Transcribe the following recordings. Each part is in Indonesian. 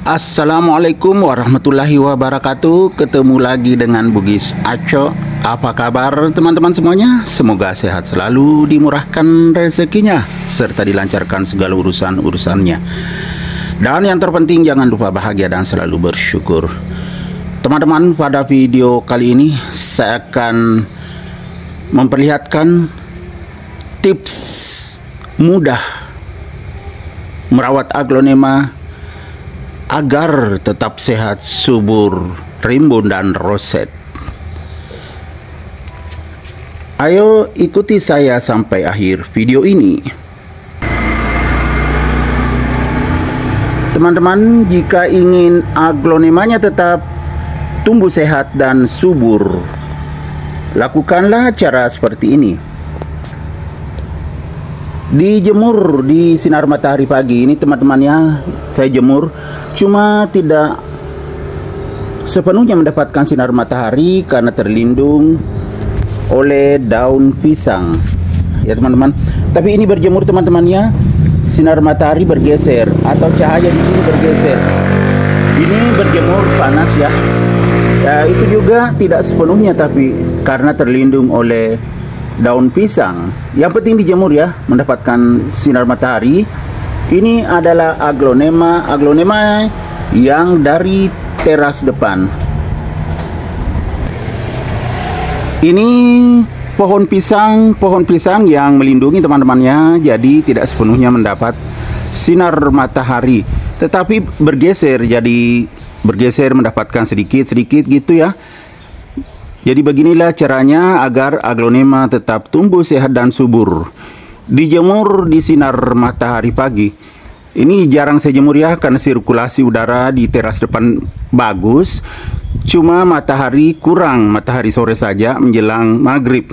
Assalamualaikum warahmatullahi wabarakatuh. Ketemu lagi dengan Bugis Aco. Apa kabar teman-teman semuanya? Semoga sehat selalu, dimurahkan rezekinya, serta dilancarkan segala urusan-urusannya. Dan yang terpenting jangan lupa bahagia dan selalu bersyukur. Teman-teman, pada video kali ini saya akan memperlihatkan tips mudah merawat aglonema agar tetap sehat, subur, rimbun, dan roset. Ayo ikuti saya sampai akhir video ini. Teman-teman, jika ingin aglonemanya tetap tumbuh sehat dan subur, lakukanlah cara seperti ini. Dijemur di sinar matahari pagi. Ini teman-temannya saya jemur, cuma tidak sepenuhnya mendapatkan sinar matahari karena terlindung oleh daun pisang, ya teman-teman. Tapi ini berjemur teman-temannya, sinar matahari bergeser atau cahaya di sini bergeser. Ini berjemur panas ya. Ya, itu juga tidak sepenuhnya tapi karena terlindung oleh daun pisang. Yang penting dijemur ya, mendapatkan sinar matahari. Ini adalah aglonema yang dari teras depan. Ini pohon pisang yang melindungi teman-temannya, jadi tidak sepenuhnya mendapat sinar matahari, tetapi bergeser, jadi bergeser mendapatkan sedikit-sedikit gitu ya. Jadi beginilah caranya agar aglonema tetap tumbuh sehat dan subur. Dijemur di sinar matahari pagi. Ini jarang saya jemur ya, karena sirkulasi udara di teras depan bagus. Cuma matahari kurang, matahari sore saja menjelang maghrib.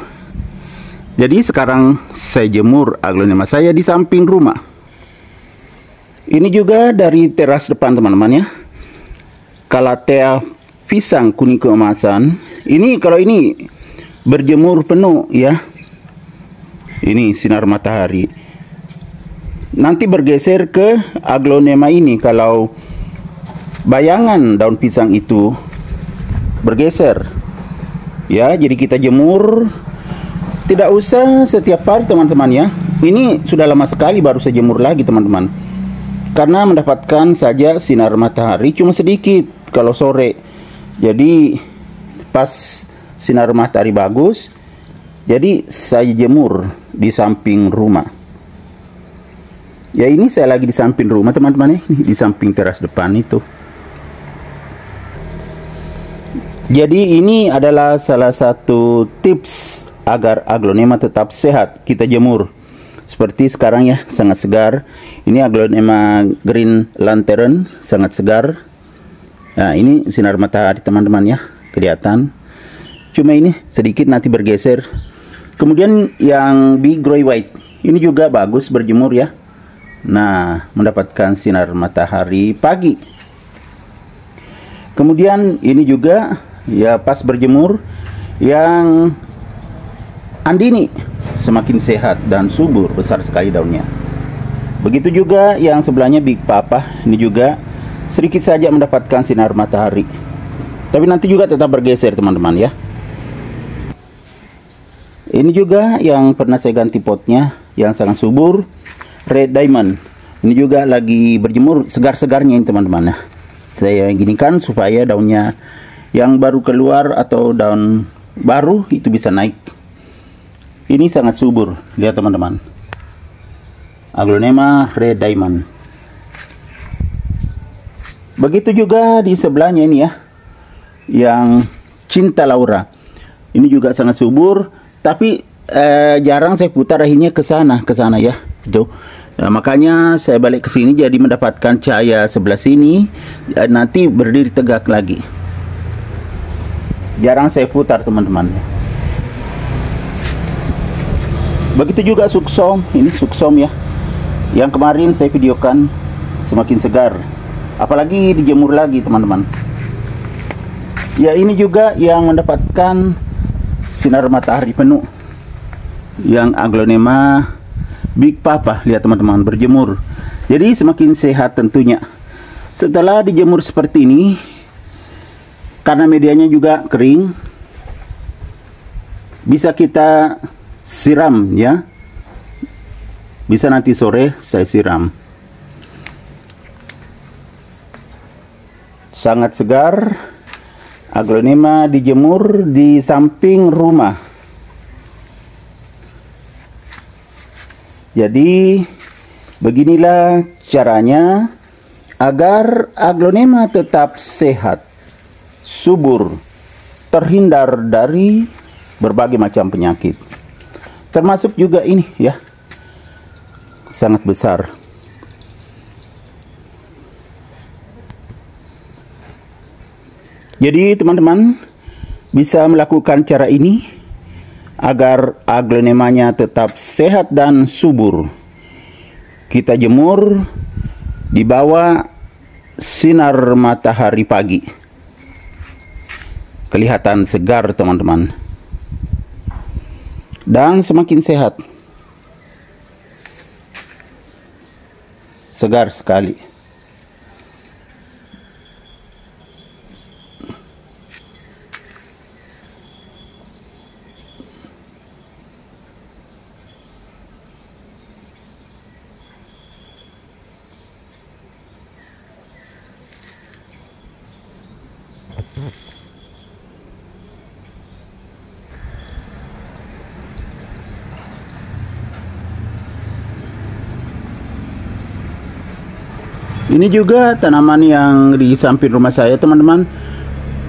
Jadi sekarang saya jemur aglonema saya di samping rumah. Ini juga dari teras depan teman-teman ya. Calathea pisang kuning keemasan. Ini kalau ini berjemur penuh ya. Ini sinar matahari. Nanti bergeser ke aglonema ini kalau bayangan daun pisang itu bergeser. Ya, jadi kita jemur tidak usah setiap hari teman-teman ya. Ini sudah lama sekali baru saya jemur lagi teman-teman. Karena mendapatkan saja sinar matahari cuma sedikit kalau sore. Jadi pas sinar matahari bagus, jadi saya jemur di samping rumah. Ya, ini saya lagi di samping rumah teman-teman ya, di samping teras depan itu. Jadi ini adalah salah satu tips agar aglonema tetap sehat. Kita jemur seperti sekarang ya, sangat segar. Ini aglonema green lantern, sangat segar. Nah, ini sinar matahari teman-teman ya, kelihatan. Cuma ini sedikit nanti bergeser. Kemudian yang big grey white, ini juga bagus berjemur ya. Nah, mendapatkan sinar matahari pagi. Kemudian ini juga ya pas berjemur yang andini, semakin sehat dan subur, besar sekali daunnya. Begitu juga yang sebelahnya big papa, ini juga sedikit saja mendapatkan sinar matahari. Tapi nanti juga tetap bergeser teman-teman ya. Ini juga yang pernah saya ganti potnya, yang sangat subur, red diamond. Ini juga lagi berjemur segar-segarnya ini teman-teman ya. Saya ginikan supaya daunnya yang baru keluar atau daun baru itu bisa naik. Ini sangat subur, lihat teman-teman. Aglonema red diamond. Begitu juga di sebelahnya ini ya, yang cinta Laura. Ini juga sangat subur, tapi jarang saya putar akhirnya ke sana ya. Tuh. Nah, makanya saya balik ke sini jadi mendapatkan cahaya sebelah sini, nanti berdiri tegak lagi. Jarang saya putar teman-teman. Begitu juga suksom, ini suksom ya. Yang kemarin saya videokan semakin segar. Apalagi dijemur lagi teman-teman. Ya, ini juga yang mendapatkan sinar matahari penuh. Yang aglonema big papa, lihat teman-teman berjemur. Jadi semakin sehat tentunya. Setelah dijemur seperti ini, karena medianya juga kering, bisa kita siram ya. Bisa nanti sore saya siram. Sangat segar. Aglonema dijemur di samping rumah. Jadi beginilah caranya agar aglonema tetap sehat, subur, terhindar dari berbagai macam penyakit. Termasuk juga ini ya, sangat besar. Jadi teman-teman bisa melakukan cara ini agar aglonemanya tetap sehat dan subur. Kita jemur di bawah sinar matahari pagi. Kelihatan segar teman-teman. Dan semakin sehat. Segar sekali. Ini juga tanaman yang di samping rumah saya teman-teman.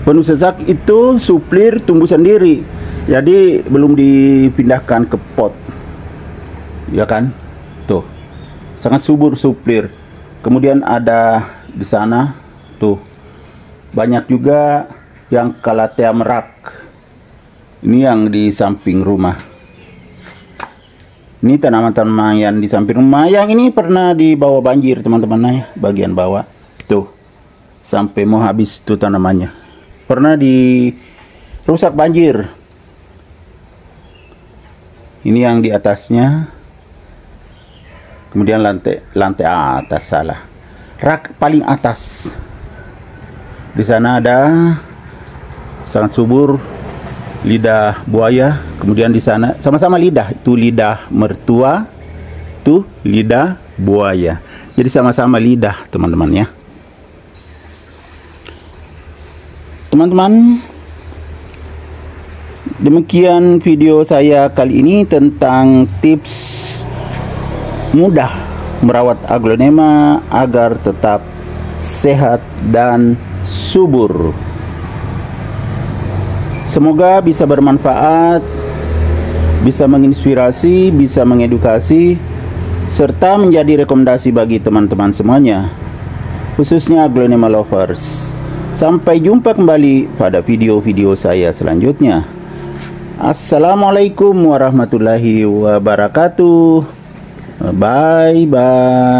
Penuh sesak itu suplir tumbuh sendiri. Jadi belum dipindahkan ke pot. Ya kan? Tuh. Sangat subur suplir. Kemudian ada di sana tuh. Banyak juga yang Calathea merak. Ini yang di samping rumah. Ini tanaman-tanaman yang di samping rumah. Yang ini pernah dibawa banjir teman-teman ya, bagian bawah. Tuh. Sampai mau habis tuh tanamannya. Pernah dirusak banjir. Ini yang di atasnya. Kemudian lantai atas salah. Rak paling atas. Di sana ada sangat subur lidah buaya, kemudian di sana sama-sama lidah, itu lidah mertua, itu lidah buaya. Jadi sama-sama lidah, teman-teman ya. Teman-teman, demikian video saya kali ini tentang tips mudah merawat aglonema agar tetap sehat dan subur. Semoga bisa bermanfaat, bisa menginspirasi, bisa mengedukasi, serta menjadi rekomendasi bagi teman-teman semuanya, khususnya aglonema lovers. Sampai jumpa kembali pada video-video saya selanjutnya. Assalamualaikum warahmatullahi wabarakatuh. Bye-bye.